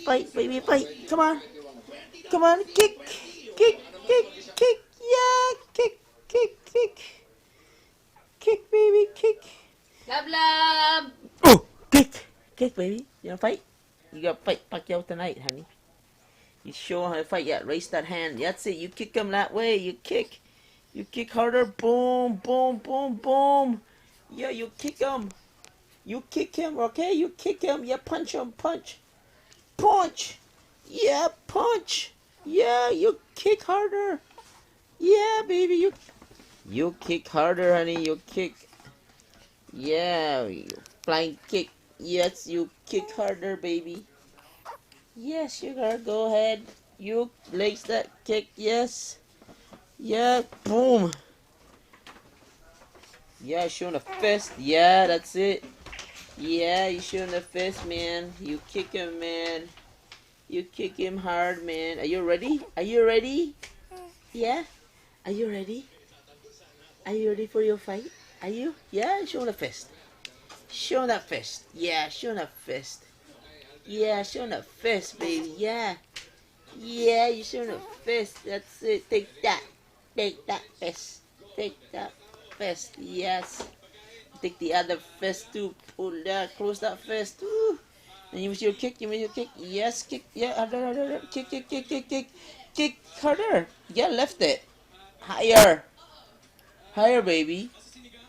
Fight, baby, fight. Come on. Come on. Kick. Kick, kick, kick. Yeah. Kick, kick, kick. Kick, baby, kick. Love, love. Oh, kick. Kick, baby. You wanna fight? You gotta fight Pacquiao tonight, honey. You show him how to fight. Yeah, raise that hand. That's it. You kick him that way. You kick. You kick harder. Boom, boom, boom, boom. Yeah, you kick him. You kick him, okay? You kick him. Yeah, punch him. Punch. Punch. Yeah, punch. Yeah, you kick harder. Yeah, baby, you kick harder, honey. You kick. Yeah, you flying kick. Yes, you kick harder, baby. Yes, sugar. Go ahead. You legs that kick. Yes. Yeah. Boom. Yeah, showing a fist. Yeah, that's it. Yeah, you showing the fist, man. You kick him, man. You kick him hard, man. Are you ready? Are you ready? Yeah? Are you ready? Are you ready for your fight? Are you? Yeah, show the fist. Show that fist. Yeah, show that fist. Yeah, show that fist, baby. Yeah. Yeah, you show the fist. That's it. Take that. Take that fist. Take that fist. Yes. Take the other fist too. Pull that. Close that fist. Ooh. And you use your kick. You use your kick. Yes, kick. Yeah, harder, harder, harder. Kick, kick, kick, kick, kick. Kick harder. Yeah, left it. Higher. Higher, baby.